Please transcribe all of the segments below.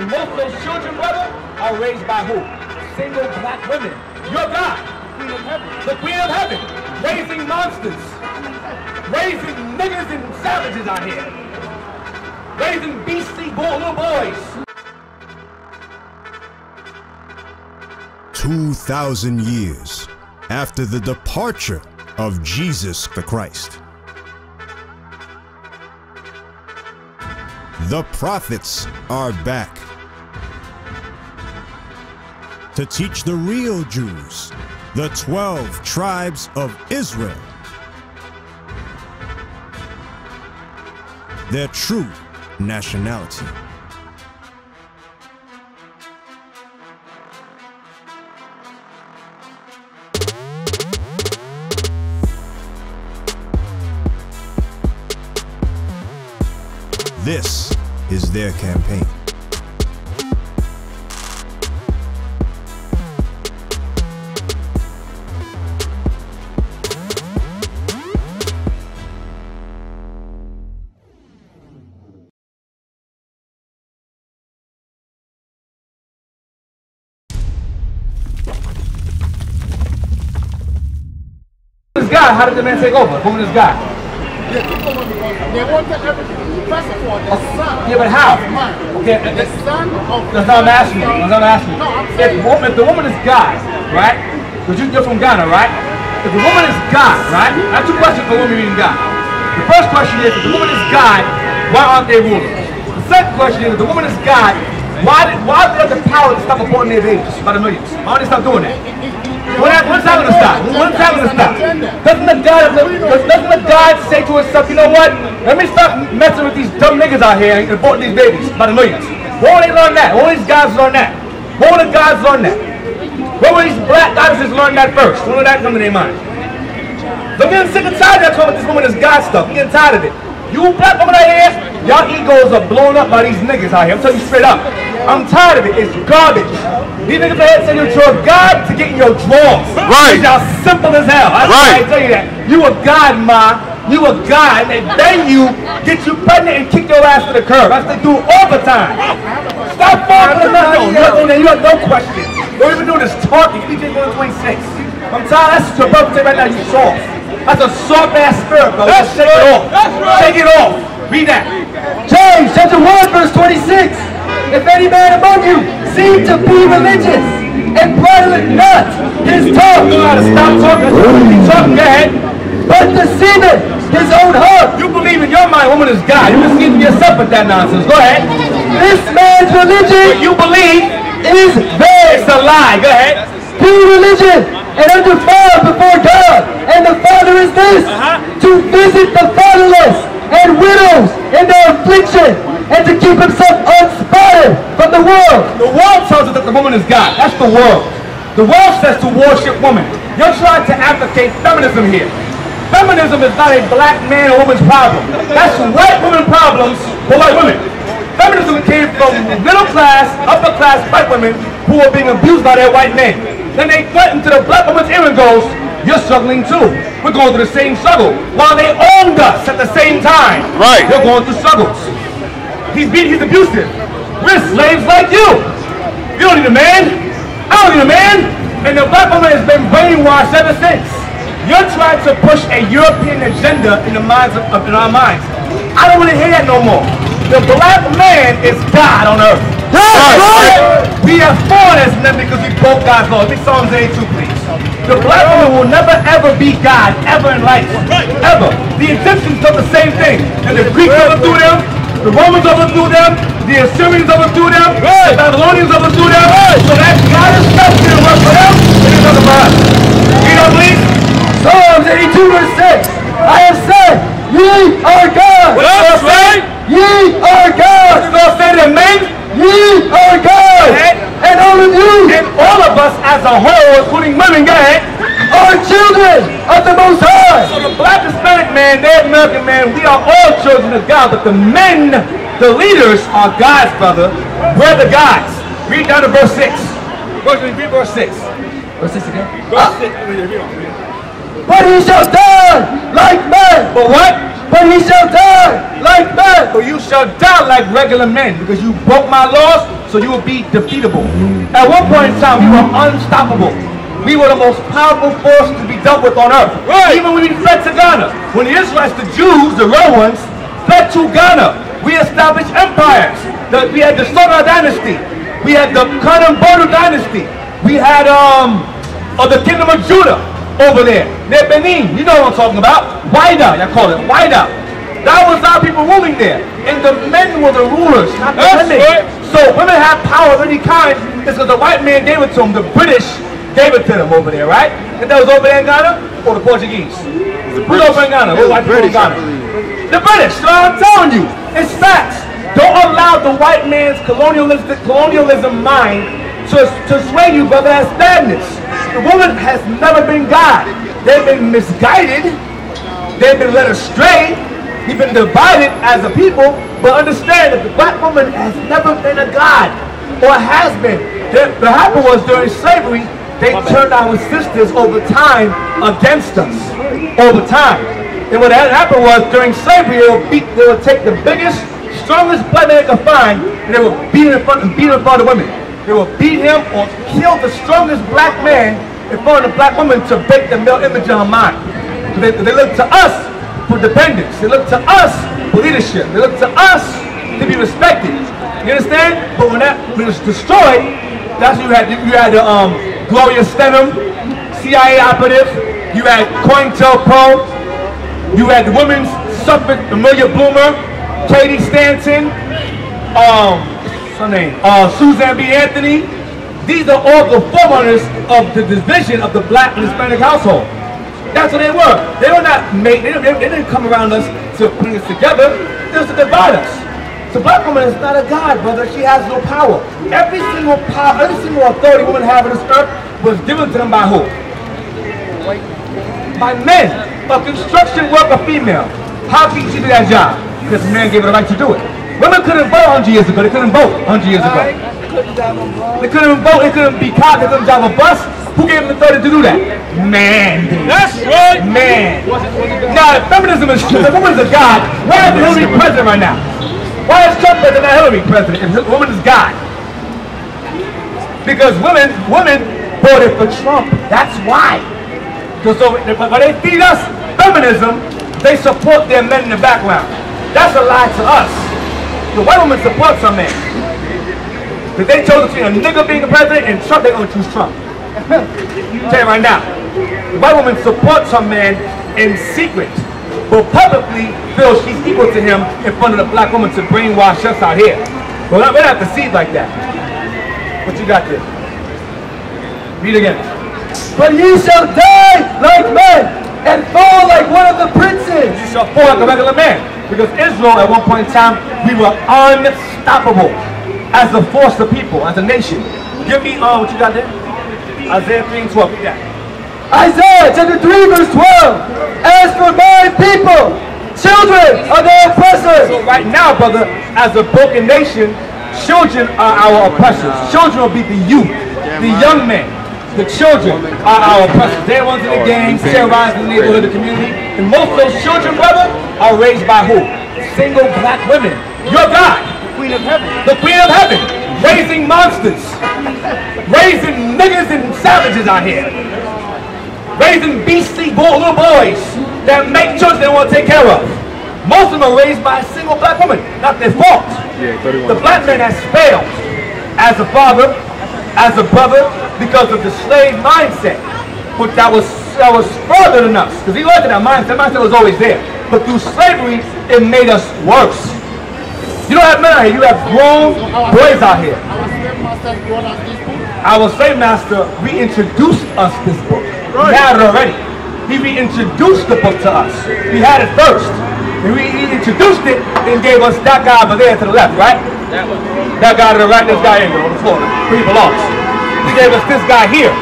Most of those children, brother, are raised by who? Single black women. Your God, Queen of Heaven, the Queen of Heaven, raising monsters, raising niggas and savages out here, raising beastly little boys. 2,000 years after the departure of Jesus the Christ, the prophets are back to teach the real Jews, the 12 tribes of Israel, their true nationality. This is their campaign. This guy, how did the man take over? Who is this guy? They wanted everything. First of all, the son. Yeah, but how? Okay, The son of. that's not I'm asking you. That's not I'm asking you. No, I'm saying. If the woman is God, right? Because you're from Ghana, right? If the woman is God, right? I have two questions for women reading God. The first question is, if the woman is God, why aren't they rulers? The second question is, if the woman is God, why do they have the power to stop aborting their babies by the millions? Why don't they stop doing that? When's that going to stop? When's that going to stop? Doesn't the God say to himself, you know what? Let me stop messing with these dumb niggas out here and aborting these babies by the millions. Where will they learn that? Where will these guys learn that? Where will the guys learn that? Where will these black goddesses learn that first? When will that come to their mind? So I'm getting sick and tired of that talking about this woman is God stuff. I'm getting tired of it. You black women out here, y'all egos are blown up by these niggas out here. I'm telling you straight up. I'm tired of it. It's garbage. These niggas out here saying you trust God to get in your drawers. Right. Y'all simple as hell. That's why I tell you that. You a God, ma. You a God, and then you get you pregnant and kick your ass to the curb. That's what they do all the time. Stop falling for nothing. You have no question. Don't even do this talking. You DJ 126. I'm tired. That's your brother say right now. You soft. That's a soft ass spirit, bro. Just shake it off. Shake it off. Read that. James chapter 1 verse 26. If any man among you seem to be religious and bridleth not his tongue, You gotta stop talking. Keep talking. Go ahead. but deceiveth his own heart, You believe in your mind woman is God. You deceive yourself with that nonsense. Go ahead. this man's religion You believe is vain. it's a lie. Go ahead. Pure religion and undefiled before God and the Father is this, to visit the fatherless and widows in their affliction, and to keep himself unspotted from the world. The world tells us that the woman is God. That's the world. The world says to worship woman. You're trying to advocate feminism here. Feminism is not a black man or woman's problem. That's white women problems for white women. Feminism came from middle class, upper class white women who were being abused by their white men. Then they went into the black woman's ear and goes, you're struggling too. We're going through the same struggle. While they owned us at the same time. Right. They're going through struggles. He's abusive. We're slaves like you. You don't need a man. I don't need a man. And the black woman has been brainwashed ever since. You're trying to push a European agenda in the minds in our minds. I don't want to hear that no more. The black man is God on earth. Right. We have foreigners in them because we broke God's law. Big Psalms 82, please. The black woman will never ever be God, ever in life. Ever. The Egyptians did the same thing. And the Greeks overthrew them, the Romans overthrew them, the Assyrians overthrew them, the Babylonians overthrew them. So that God is stuff didn't work for them, it didn't work for us. You know, please? Psalms 82 verse 6. I have said, ye are God. That's right. Ye are God. You're going to say to men, Ye are God. And all of you and all of us as a whole, including women, go ahead, are children of the Most High. So the black Hispanic man, the American man, we are all children of God, but the men, the leaders, are God's, brother. We're the gods. Read down to verse 6. Read verse 6. Verse 6 again? Verse 6. But he shall die like men. But what? But he shall die like men. But you shall die like regular men, because you broke my laws, so you will be defeatable. At one point in time, we were unstoppable. We were the most powerful force to be dealt with on earth. Right. Even when we fled to Ghana. When the Israelites, the Jews, the real ones, fled to Ghana, we established empires. We had the Soda dynasty. We had the Kanem-Bornu dynasty. We had the kingdom of Judah over there. Near Benin, you know what I'm talking about. Wida, I call it Wida. That was our people ruling there. And the men were the rulers, not the women. Right. So women have power of any kind. It's because the white man gave it to them. The British gave it to them over there, right? And that was over there in Ghana, or the Portuguese? Who's over in Ghana? Who's white people in Ghana? The British. So I'm telling you, it's facts. Don't allow the white man's colonialism mind to sway you, brother. That's madness. The woman has never been God. They've been misguided. They've been led astray. We've been divided as a people. But understand that the black woman has never been a God, or has been. What happened was during slavery, they turned our sisters over time against us. Over time. And what happened was during slavery, they would take the biggest, strongest black man they could find, and they would beat him in front of women. They would beat him or kill the strongest black man in front of the black woman to break the male image in her mind. They look to us for dependence. They look to us for leadership. They look to us to be respected. You understand? But when it was destroyed, that's when you had the Gloria Steinem, CIA operative. You had COINTELPRO. You had the women's suffrage, Amelia Bloomer, Katie Stanton, what's her name? Suzanne B. Anthony. These are all the forerunners of the division of the black and Hispanic household. That's what they were. They were not made. They didn't come around us to bring us together. They was to divide us. So black woman is not a god, brother. She has no power. Every single power, every single authority women have on this earth was given to them by who? By men. A construction worker female. How can she do that job? Because the man gave her the right to do it. Women couldn't vote 100 years ago. They couldn't vote 100 years ago. They couldn't vote. They couldn't be cops. They couldn't drive a bus. Who gave them the authority to do that? Man. That's right. Man. Now, if feminism is true, if a woman is a god, why is Hillary president right now? Why is Trump president, not Hillary president? If a woman is god. Because women voted for Trump. That's why. Because so when they feed us feminism, they support their men in the background. That's a lie to us. The white woman supports some men. If they chose between a nigga being the president and Trump, they're going to choose Trump. I'll tell you right now. The white woman supports her man in secret, but publicly feels she's equal to him in front of the black woman to brainwash us out here. But we don't have to see it like that. What you got there? Read again. But ye shall die like men and fall like one of the princes. You shall fall like a regular man. Because Israel, at one point in time, we were unstoppable as a force of people, as a nation. Give me, what you got there? Isaiah 3 and 12. Yeah. Isaiah chapter 3 verse 12. As for my people, children are their oppressors. So right now, brother, as a broken nation, children are our oppressors. Children will be the youth, the young men. The children are our oppressors. They're ones in the gangs, terrorizing the neighborhood, the community. And most of those children, brother, are raised by who? Single black women. Your God. Queen of Heaven. The Queen of Heaven. Raising monsters. Raising niggas and savages out here. Raising beastly little boys that make children they want to take care of. Most of them are raised by a single black woman. Not their fault. The black man has failed as a father, as a brother, because of the slave mindset, but that was further than us, because he looked at that mindset. That mindset was always there, but through slavery, it made us worse. You don't have men out here, you have grown boys out here. Our slave master reintroduced us this book. We had it already. He reintroduced the book to us. We had it first. He introduced it and gave us that guy over there to the left, right? That guy to the right, this guy in on the floor, where he belongs. He gave us this guy here.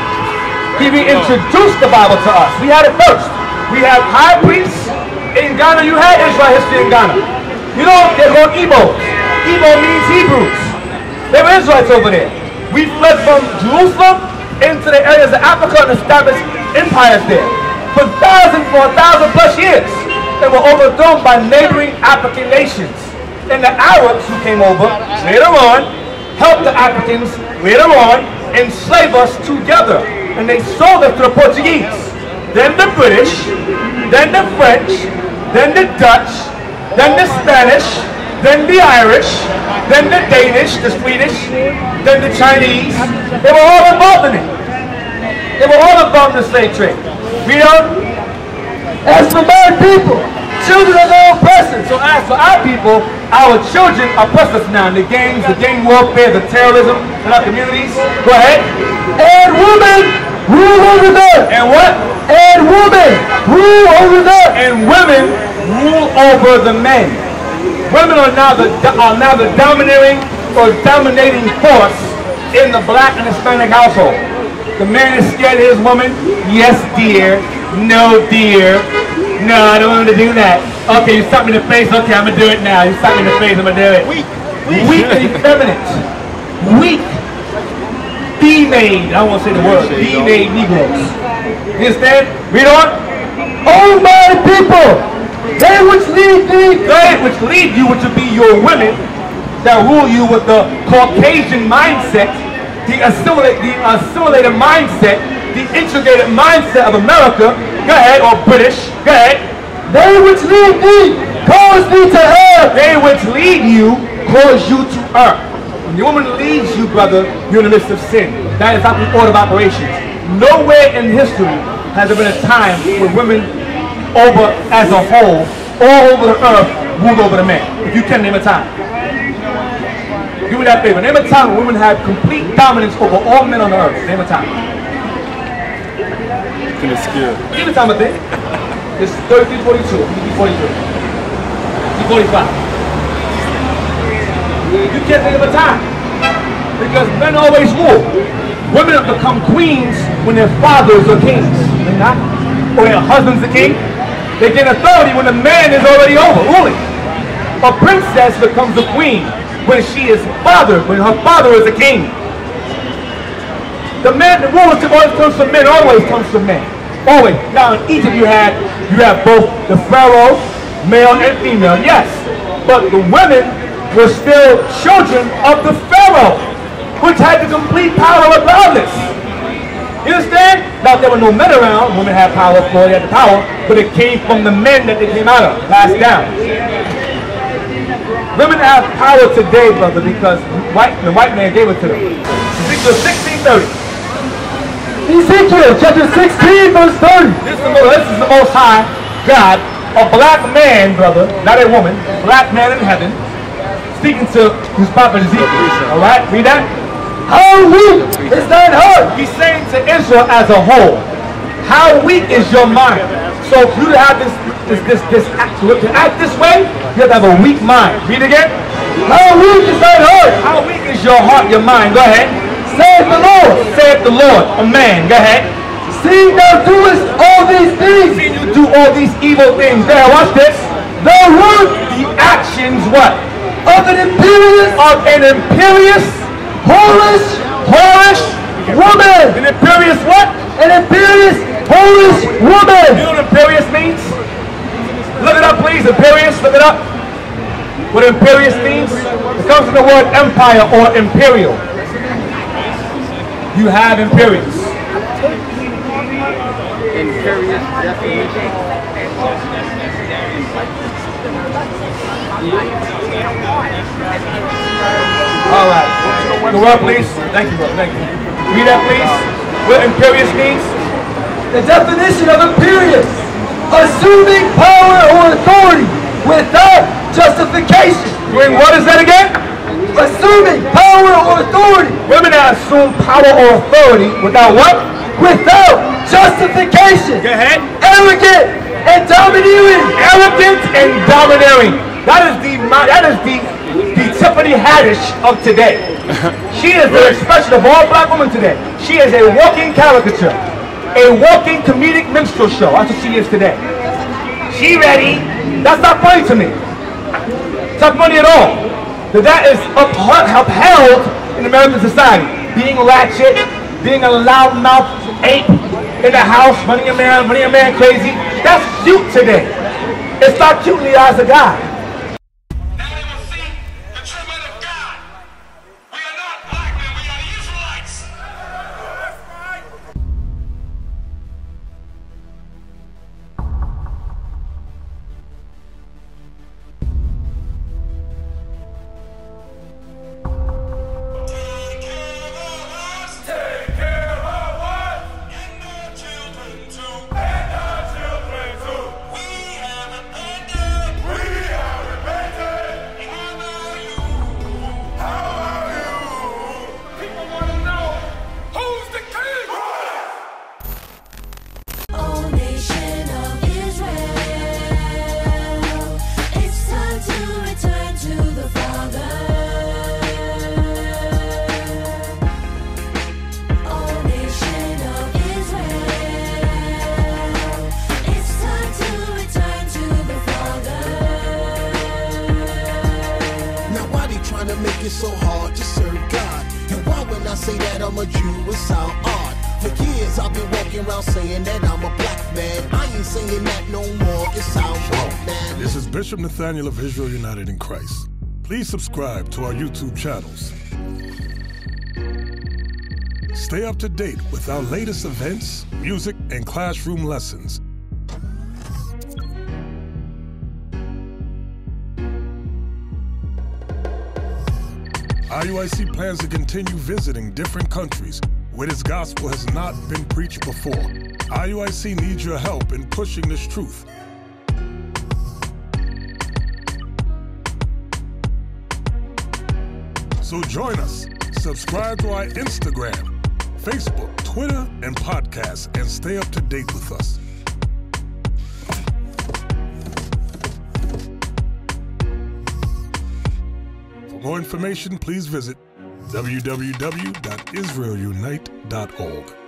He reintroduced the Bible to us. We had it first. We have high priests in Ghana. You had Israel history in Ghana. You know, they're called Igbos. Igbo means Hebrews. There were Israelites over there. We fled from Jerusalem into the areas of Africa and established empires there. For 1,000 plus years, they were overthrown by neighboring African nations. And the Arabs who came over later on helped the Africans later on enslave us together. And they sold us to the Portuguese, then the British, then the French, then the Dutch, then the Spanish, then the Irish, then the Danish, the Swedish, then the Chinese. They were all involved in it. They were all involved in the slave trade. Read on. As for my people, children of their oppressors. So as for our people, our children oppress us now. The gang warfare, the terrorism in our communities. Go ahead. And women rule over them. And what? And women rule over them. And women rule over the men. Women are now the dominating or dominating force in the black and Hispanic household. The man is scared of his woman. Yes, dear. No, dear. No, I don't want to do that. Okay, you slapped me in the face. Okay, I'm going to do it now. You slapped me in the face. I'm going to do it. Weak and effeminate. Weak. Female. I don't want to say the word. Female Negroes. You understand? Read on. O my people, they which lead thee. They which lead you, which will be your women that rule you with the Caucasian mindset, the assimilated mindset, the integrated mindset of America. Go ahead, or British. Go ahead. They which lead thee cause thee to err. They which lead you cause you to err. When your woman leads you, brother, you're in the midst of sin. That is not the order of operations. Nowhere in history has there been a time where women over as a whole, all over the earth, ruled over the man. If you can name a time. Do me that favor. Name a time when women had complete dominance over all men on the earth. Name a time. Kind of scared. Give me time, I think. It's 33-42. 43. 45. You can't think of a time. Because men always rule. Women have become queens when their fathers are kings. They're not. Or their husband's the king. They gain authority when the man is already over, ruling. A princess becomes a queen when she is fathered, when her father is a king. The rulership always comes from men, always comes from men. Always. Now in Egypt you have both the pharaoh, male and female, yes. But the women were still children of the pharaoh, which had the complete power regardless. You understand? Now there were no men around, women had power, authority had the power, but it came from the men that they came out of, passed down. Women have power today, brother, because the white man gave it to them. Ezekiel 16:30. Ezekiel chapter 16 verse 30. This is the Most High God, a black man, brother, not a woman, black man in heaven, speaking to his prophet Ezekiel. All right, read that. How weak is thine heart? He's saying to Israel as a whole, how weak is your mind? So for you to have to act this way, you have to have a weak mind. Read again. How weak is thine heart? How weak is your heart, your mind? Go ahead. Saith the Lord. Saith the Lord. A man. Go ahead. Seeing thou doest all these things. Seeing you do all these evil things. Go ahead, watch this. Thou work the actions what? Of an imperious, whorish woman. An imperious what? An imperious, whorish woman. You know what imperious means? Look it up, please. Imperious, look it up. What imperious means? It comes from the word empire or imperial. You have imperious. Imperious definition. All right. Go up, please. Thank you, bro. Thank you. Read that, please. What imperious means? The definition of imperious: assuming power or authority without justification. Doing what is that again? Assuming power or authority. Women that assume power or authority without what? Without justification. Go ahead. Arrogant and domineering. Arrogant and domineering. That is the Tiffany Haddish of today. She is the expression of all black women today. She is a walking caricature, a walking comedic minstrel show. That's what she is today. She ready. That's not funny to me. It's not funny at all. That is upheld in American society. Being ratchet, being a loudmouth ape in the house, running a man crazy. That's cute today. It's not cute in the eyes of God. Now they will see the true men of God. We are not say that I'm a Jew, it sound odd. For years I've been walking around saying that I'm a black man. I ain't saying that no more, it sound wrong, man. This is Bishop Nathaniel of Israel United in Christ. Please subscribe to our YouTube channels. Stay up to date with our latest events, music, and classroom lessons. IUIC plans to continue visiting different countries where this gospel has not been preached before. IUIC needs your help in pushing this truth. So join us. Subscribe to our Instagram, Facebook, Twitter, and podcasts, and stay up to date with us. For more information, please visit www.israelunite.org.